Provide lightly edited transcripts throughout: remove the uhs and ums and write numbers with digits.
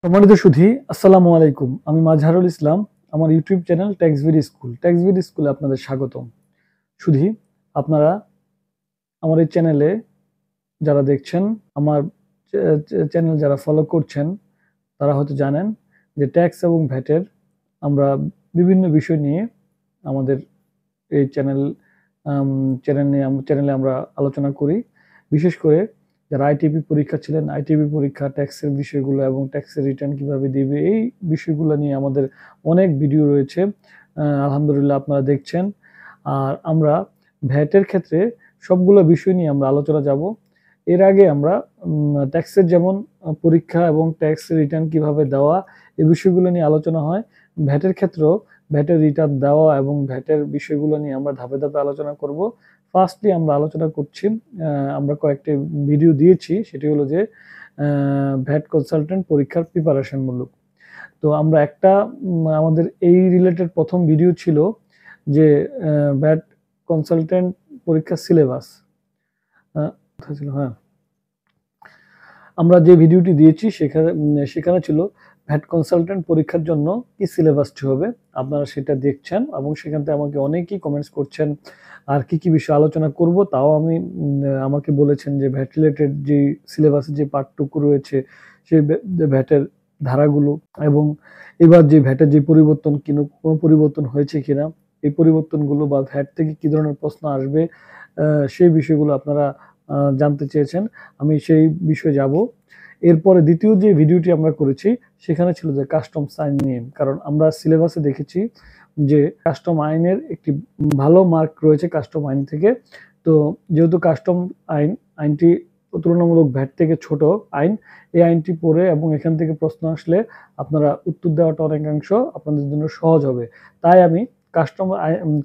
সম্মানিত সুধী, আসসালামু আলাইকুম। আমি মাজহারুল ইসলাম। আমার ইউটিউব চ্যানেল ট্যাক্সভিড স্কুলে আপনাদের স্বাগতম। সুধী, আপনারা আমার এই চ্যানেলে যারা দেখছেন, আমার চ্যানেল যারা ফলো করছেন, তারা হয়তো জানেন যে ট্যাক্স এবং ভ্যাটের আমরা বিভিন্ন বিষয় নিয়ে আমাদের এই চ্যানেলে আমরা আলোচনা করি। বিশেষ করে যারা আইটিপি পরীক্ষা ছিলেন, আইটিপি পরীক্ষা, ট্যাক্সের বিষয়গুলো এবং ট্যাক্সের রিটার্ন কিভাবে দিবে, এই বিষয়গুলো নিয়ে আমাদের অনেক ভিডিও রয়েছে। আলহামদুলিল্লাহ আপনারা দেখছেন। আর আমরা ভ্যাটের ক্ষেত্রে সবগুলো বিষয় নিয়ে আমরা আলোচনা যাব। এর আগে আমরা ট্যাক্সের যেমন পরীক্ষা এবং ট্যাক্স রিটার্ন কিভাবে দেওয়া, এই বিষয়গুলো নিয়ে আলোচনা হয়। ভ্যাটের ক্ষেত্রেও ভ্যাটের রিটার্ন দেওয়া এবং ভ্যাটের বিষয়গুলো নিয়ে আমরা ধাপে ধাপে আলোচনা করব। ফার্স্টলি আমরা আলোচনা করছি, আমরা কয়েকটি ভিডিও দিয়েছি, সেটি হলো যে ভ্যাট কনসালটেন্ট পরীক্ষার প্রিপারেশনমূলক। তো আমরা একটা আমাদের এই রিলেটেড প্রথম ভিডিও ছিল যে ভ্যাট কনসালটেন্ট পরীক্ষার সিলেবাস ছিল। হ্যাঁ, আমরা যে ভিডিওটি দিয়েছি সেখানে ছিল ভ্যাট কনসালটেন্ট পরীক্ষার জন্য কি সিলেবাসটি হবে। আপনারা সেটা দেখছেন এবং সেখান থেকে আমাকে অনেকেই কমেন্টস করছেন আর কি কি বিষয় আলোচনা করব, তাও আমাকে বলেছেন যে ভ্যাট রিলেটেড যে সিলেবাসের যে পার্টটুকু রয়েছে সেই ভ্যাটের ধারাগুলো এবং এবার যে ভ্যাটের যে পরিবর্তন কোনো পরিবর্তন হয়েছে কিনা, এই পরিবর্তনগুলো বা ভ্যাট থেকে কি ধরনের প্রশ্ন আসবে, সেই বিষয়গুলো আপনারা জানতে চেয়েছেন। আমি সেই বিষয়ে যাব। এরপরে দ্বিতীয় যে ভিডিওটি আমরা করেছি সেখানে ছিল যে কাস্টমস আইন নিয়ে, কারণ আমরা সিলেবাসে দেখেছি যে কাস্টম আইনের একটি ভালো মার্ক রয়েছে কাস্টম আইন থেকে। তো যেহেতু কাস্টম আইনটি তুলনামূলক ভ্যাট থেকে ছোট আইন, এই আইনটি পড়ে এবং এখান থেকে প্রশ্ন আসলে আপনারা উত্তর দেওয়াটা অনেকাংশ আপনাদের জন্য সহজ হবে। তাই আমি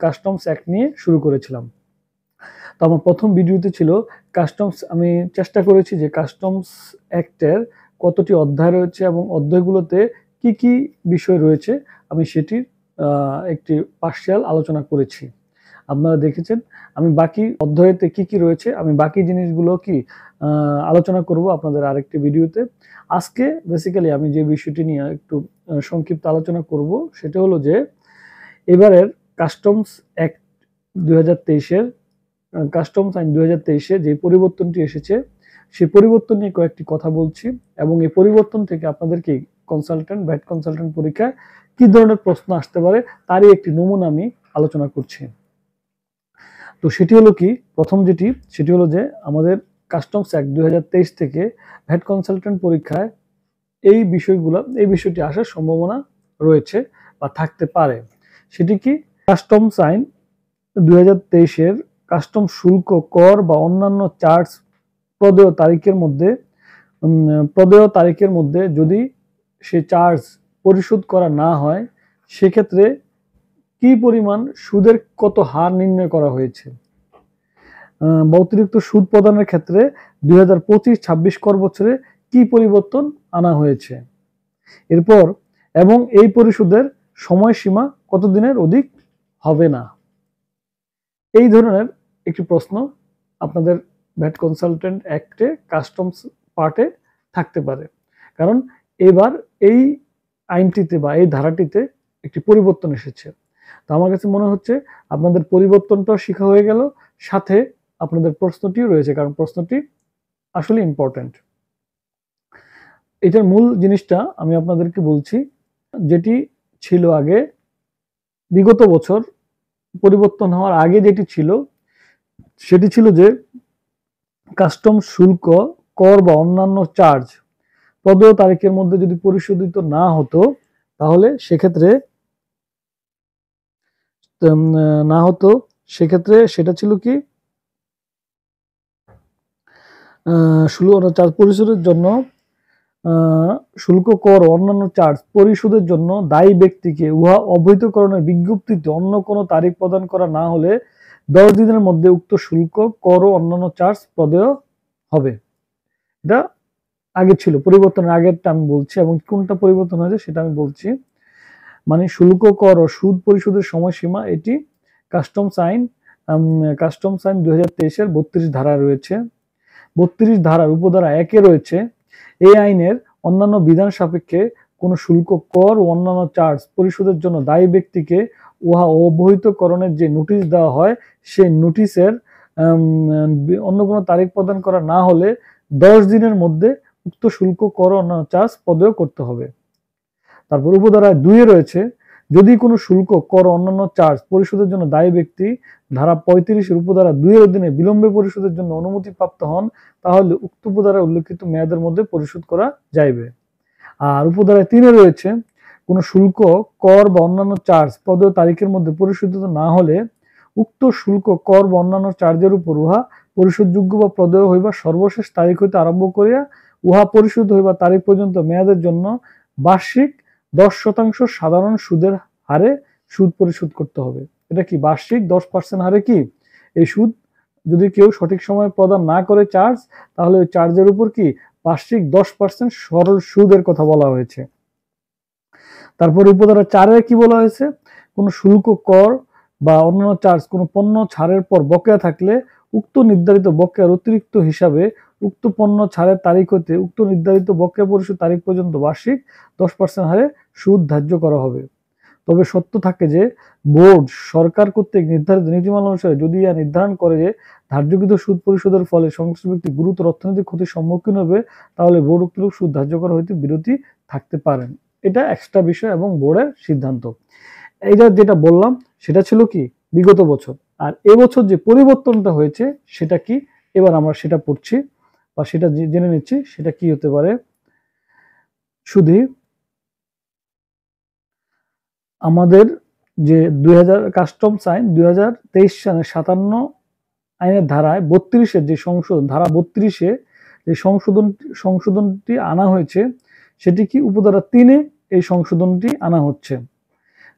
কাস্টমস অ্যাক্ট নিয়ে শুরু করেছিলাম। তো আমার প্রথম ভিডিওতে ছিল কাস্টমস। আমি চেষ্টা করেছি যে কাস্টমস অ্যাক্টের কতটি অধ্যায় রয়েছে এবং অধ্যায়গুলোতে কি কি বিষয় রয়েছে আমি সেটির একটি পার্শিয়াল আলোচনা করেছি। আপনারা দেখেছেন। আমি বাকি অধ্যায়েতে কি কি রয়েছে, আমি বাকি জিনিসগুলো আলোচনা করব আপনাদের আরেকটি ভিডিওতে। আজকে বেসিক্যালি আমি যে বিষয়টি নিয়ে একটু সংক্ষিপ্ত আলোচনা করব সেটা হলো যে এবারের কাস্টমস অ্যাক্ট 2023-এর কাস্টমস আইন 2023-এ যে পরিবর্তনটি এসেছে সেই পরিবর্তন নিয়ে কয়েকটি কথা বলছি এবং এই পরিবর্তন থেকে আপনাদেরকে ভ্যাট কনসালটেন্ট পরীক্ষায় কি ধরনের প্রশ্ন আসতে পারে তারই একটি নমুনা আমি আলোচনা করছি। তো সেটি হলো কি, প্রথম সেটি হলো যে আমাদের কাস্টমস অ্যাক্ট 2023 থেকে ভ্যাট কনসালটেন্ট পরীক্ষায় এই বিষয়টি আসার সম্ভাবনা রয়েছে বা থাকতে পারে। সেটি কি, কাস্টমস আইন 2023-এর কাস্টম শুল্ক, কর বা অন্যান্য চার্জ প্রদেয় তারিখের মধ্যে যদি সে চার্জ পরিশোধ করা না হয় সেক্ষেত্রে কি পরিমাণ সুদের কত হার নির্ণয় করা হয়েছে। অতিরিক্ত সুদ প্রদানের ক্ষেত্রে 2025-26 কর বছরে কি পরিবর্তন আনা হয়েছে। এরপর এবং এই পরিশোধের সময়সীমা কতদিনের অধিক হবে না। এই ধরনের একটি প্রশ্ন আপনাদের ভ্যাট কনসালটেন্ট অ্যাক্টে কাস্টমস পার্টে থাকতে পারে, কারণ এবার এই আইনটিতে বা এই ধারাটিতে একটি পরিবর্তন এসেছে। তো আমার কাছে মনে হচ্ছে আপনাদের পরিবর্তনটাও শেখা হয়ে গেল, সাথে আপনাদের প্রশ্নটিও রয়েছে, কারণ প্রশ্নটি আসলে ইম্পর্টেন্ট। এটার মূল জিনিসটা আমি আপনাদেরকে বলছি, যেটি ছিল আগে বিগত বছর পরিবর্তন হওয়ার আগে যেটি ছিল সেটি ছিল যে কাস্টম শুল্ক, কর বা অন্যান্য চার্জ প্রদেয় তারিখের মধ্যে যদি পরিশোধিত না হতো তাহলে সেক্ষেত্রে সেটা ছিল কি, চার্জ পরিশোধের জন্য শুল্ক, কর ও অন্যান্য চার্জ পরিশোধের জন্য দায়ী ব্যক্তিকে উহা অবৈধকরণের বিজ্ঞপ্তিতে অন্য কোনো তারিখ প্রদান করা না হলে 10 দিনের মধ্যে উক্ত শুল্ক, কর ও অন্যান্য চার্জ প্রদেয় হবে। এটা আগে ছিল, পরিবর্তনের আগেরটা আমি বলছি এবং কোনটা পরিবর্তন হয়েছে সেটা আমি বলছি। মানে শুল্ক, কর ও সুদ পরিশোধের সময়সীমা, এটি কাস্টমস আইন 2023-এর 32 ধারা রয়েছে। 32 ধারার উপধারা 1-এ রয়েছে এই আইনের অন্যান্য বিধান সাপেক্ষে কোন শুল্ক, কর ও অন্যান্য চার্জ পরিশোধের জন্য দায়ী ব্যক্তিকে উহা অবহিতকরণের যে নোটিশ দেওয়া হয়, সেই নোটিশের অন্য কোনো তারিখ প্রদান করা না হলে 10 দিনের মধ্যে উক্ত শুল্ক, কর ও অন্যান্য চার্জ প্রদেয় করতে হবে। তারপর উপধারা 2 রয়েছে, যদি কোনো শুল্ক, কর, অন্যান্য চার্জ পরিশোধের জন্য দায়ী ব্যক্তি ধারা 35 উপধারা 2 এর অধীনে বিলম্বে পরিশোধের জন্য অনুমতি প্রাপ্ত হন, তাহলে উক্ত উপধারায় উল্লেখিত মেয়াদের মধ্যে পরিশোধ করা যাইবে। আর উপধারা 3 রয়েছে, কোনো শুল্ক, কর বা অন্যান্য চার্জ প্রদেয় তারিখের মধ্যে পরিশোধিত না হলে উক্ত শুল্ক, কর বা অন্যান্য চার্জের উপর উহা পরিশোধযোগ্য বা প্রদেয় হইবা সর্বশেষ তারিখ হইতে আরম্ভ করিয়া উহা পরিশোধ হইবা তারিখ পর্যন্ত মেয়াদের জন্য বার্ষিক 10% সাধারণ সুদের হারে সুদ পরিশোধ করতে হবে। এটা কি বার্ষিক 10% হারে কি এই সুদ যদি কেউ সঠিক সময়ে প্রদান না করে চার্জ, তাহলে ওই চার্জের উপর কি বার্ষিক 10% সরল সুদের কথা বলা হয়েছে। তারপর উপধারা 4 কি বলা হয়েছে, কোন শুল্ক, কর বা অন্যান্য চার্জ কোন পণ্য ছাড়ের পর বকেয়া থাকলে উক্ত নির্ধারিত বকেয়ার অতিরিক্ত হিসাবে উক্ত পণ্য ছাড়ের তারিখ হতে উক্ত নির্ধারিত বকেয়া পরিশোধ তারিখ পর্যন্ত বার্ষিক 10% হারে সুদ ধার্য করা হবে। তবে সত্য থাকে যে বোর্ড সরকার কর্তৃক নির্ধারিত নীতিমালা অনুসারে যদি ইহা নির্ধারণ করে যে ধার্যকৃত সুদ পরিশোধের ফলে সংশ্লিষ্ট ব্যক্তি গুরুতর অর্থনৈতিক ক্ষতির সম্মুখীন হবে, তাহলে বোর্ড উক্তরূপ সুদ ধার্য করা হইতে বিরতি থাকতে পারেন। এটা এক্সট্রা বিষয় এবং বোর্ডের সিদ্ধান্ত। এইটা যেটা বললাম সেটা ছিল কি বিগত বছর, আর এবছর যে পরিবর্তনটা হয়েছে সেটা কি, এবার আমরা সেটা পড়ছি বা সেটা জেনে নিচ্ছি সেটা কি হতে পারে। শুধু আমাদের যে 2000 কাস্টমস আইন 2023 সালের 57 আইনের ধারায় 32-এর যে সংশোধন, ধারা 32-এ যে সংশোধনটি আনা হয়েছে সেটি কি উপধারা 3-এ এই সংশোধনটি আনা হচ্ছে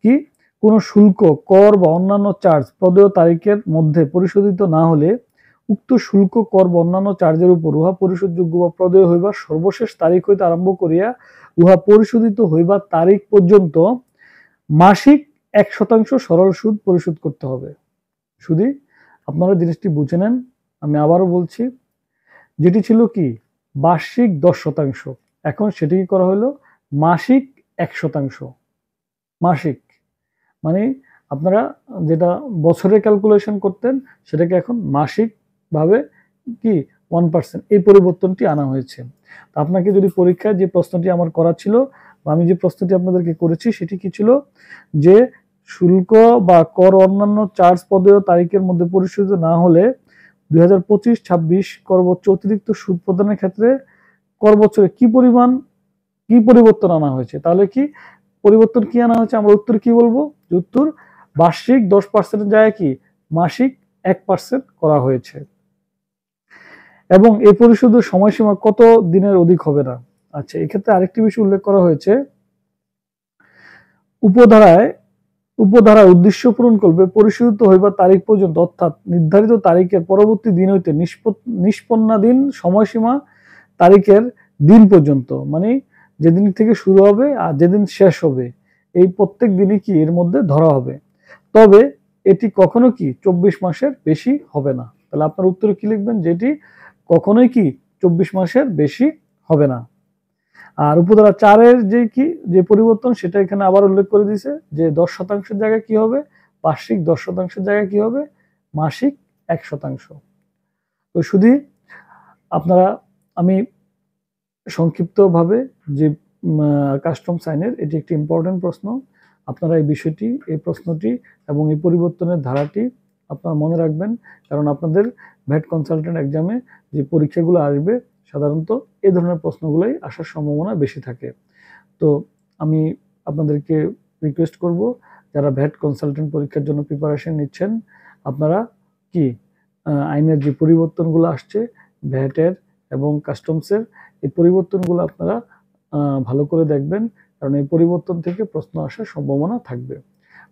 কি, কোনো শুল্ক, কর বা অন্যান্য চার্জ প্রদেয় তারিখের মধ্যে পরিশোধিত না হলে উক্ত শুল্ক, কর বা অন্যান্য চার্জের উপর উহা পরিশোধযোগ্য বা প্রদেয় হইবার সর্বশেষ তারিখ হইতে আরম্ভ করিয়া উহা পরিশোধিত হইবার তারিখ পর্যন্ত মাসিক 1% সরল সুদ পরিশোধ করতে হবে। শুধু আপনারা জিনিসটি বুঝে নেন, আমি আবারও বলছি, যেটি ছিল কি বার্ষিক 10%, এখন সেটি কি করা হলো মাসিক 1%। মাসিক মানে আপনারা যেটা বছরে ক্যালকুলেশন করতেন সেটাকে এখন মাসিক ভাবে কি 1% এই পরিবর্তনটি আনা হয়েছে। আপনাকে যদি পরীক্ষায় যে প্রশ্নটি আমার করা ছিল বা আমি যে প্রশ্নটি আপনাদেরকে করেছি সেটি কি ছিল, যে শুল্ক বা কর অন্যান্য চার্জ প্রদেয় তারিখের মধ্যে পরিশোধিত না হলে 2025-26 কর বছর অতিরিক্ত সুদ প্রদানের ক্ষেত্রে কর বছরে কি পরিবর্তন আনা হয়েছে। তাহলে কি পরিবর্তন কি আনা হয়েছে, আমরা উত্তর কি বলবো, যে উত্তর বার্ষিক 10%-এর জায়গায় কি মাসিক 1% করা হয়েছে। এবং এই পরিশোধের সময়সীমা কত দিনের অধিক হবে না। আচ্ছা, এক্ষেত্রে আরেকটি বিষয় উল্লেখ করা হয়েছে, উপধারা উদ্দেশ্য পূরণ করবে পরিশোধিত হইবার তারিখ পর্যন্ত, অর্থাৎ নির্ধারিত তারিখের পরবর্তী দিন হইতে নিষ্পন্নাধীন সময়সীমা তারিখের দিন পর্যন্ত, মানে যেদিন থেকে শুরু হবে আর যেদিন শেষ হবে এই প্রত্যেক দিনই কি এর মধ্যে ধরা হবে। তবে এটি কখনো কি 24 মাসের বেশি হবে না। তাহলে আপনার উত্তরে কি লিখবেন, যেটি কখনোই কি 24 মাসের বেশি হবে না। আর উপধারা 4-এর যে পরিবর্তন সেটা এখানে আবার উল্লেখ করে দিয়েছে যে 10%-এর জায়গায় কি হবে, বার্ষিক 10%-এর জায়গায় কি হবে মাসিক 1%। তো শুধু আপনারা, আমি সংক্ষিপ্তভাবে যে কাস্টমস আইনের এটি একটি ইম্পর্টেন্ট প্রশ্ন, আপনারা এই প্রশ্নটি এবং এই পরিবর্তনের ধারাটি আপনারা মনে রাখবেন, কারণ আপনাদের ভ্যাট কনসালটেন্ট এক্সামে যে পরীক্ষাগুলো আসবে সাধারণত এই ধরনের প্রশ্নগুলোই আসার সম্ভাবনা বেশি থাকে। তো আমি আপনাদেরকে রিকোয়েস্ট করব, যারা ভ্যাট কনসালটেন্ট পরীক্ষার জন্য প্রিপারেশন নিচ্ছেন, আপনারা কি আইনের যে পরিবর্তনগুলো আসছে ভ্যাটের এবং কাস্টমসের, এই পরিবর্তনগুলো আপনারা ভালো করে দেখবেন, কারণ এই পরিবর্তন থেকে প্রশ্ন আসার সম্ভাবনা থাকবে।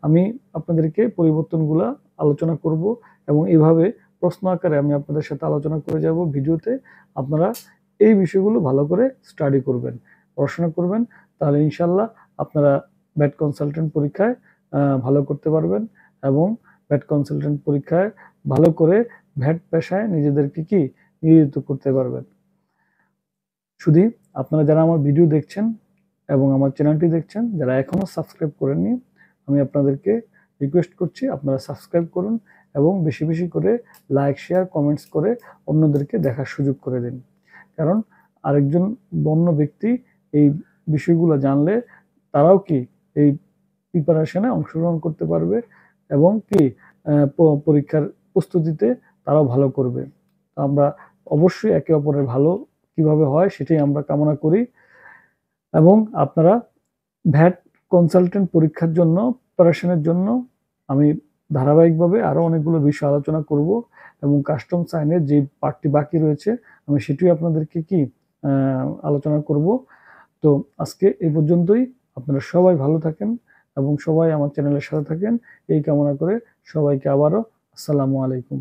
আমি আপনাদেরকে পরিবর্তনগুলো আলোচনা করব এবং এইভাবে প্রশ্ন আকারে আমি আপনাদের সাথে আলোচনা করে যাব ভিডিওতে। আপনারা এই বিষয়গুলো ভালো করে স্টাডি করবেন, পড়াশোনা করবেন, তাহলে ইনশাল্লাহ আপনারা ভ্যাট কনসালটেন্ট পরীক্ষায় ভালো করতে পারবেন এবং ভ্যাট কনসালটেন্ট পরীক্ষায় ভালো করে ভ্যাট পেশায় নিজেদেরকে কি নিয়োজিত করতে পারবেন। শুধু আপনারা যারা আমার ভিডিও দেখছেন এবং আমার চ্যানেলটি দেখছেন, যারা এখনো সাবস্ক্রাইব করেননি, আমি আপনাদেরকে রিকোয়েস্ট করছি আপনারা সাবস্ক্রাইব করুন এবং বেশি বেশি করে লাইক, শেয়ার, কমেন্টস করে অন্যদেরকে দেখার সুযোগ করে দিন। কারণ আরেকজন অন্য ব্যক্তি এই বিষয়গুলো জানলে তারাও কি এই প্রিপারেশনে অংশগ্রহণ করতে পারবে এবং কি পরীক্ষার প্রস্তুতিতে তারাও ভালো করবে। আমরা অবশ্যই একে অপরের ভালো কিভাবে হয় সেটাই আমরা কামনা করি। এবং আপনারা ভ্যাট কনসালটেন্ট পরীক্ষার জন্য প্রিপারেশনের জন্য আমি ধারাবাহিকভাবে আরো অনেকগুলো বিষয় আলোচনা করব এবং কাস্টমস আইনের যে পার্টটি বাকি রয়েছে আমি সেটিও আপনাদেরকে কি আলোচনা করব। তো আজকে এই পর্যন্তই। আপনারা সবাই ভালো থাকেন এবং সবাই আমার চ্যানেলের সাথে থাকেন এই কামনা করে সবাইকে আবারও আসসালামু আলাইকুম।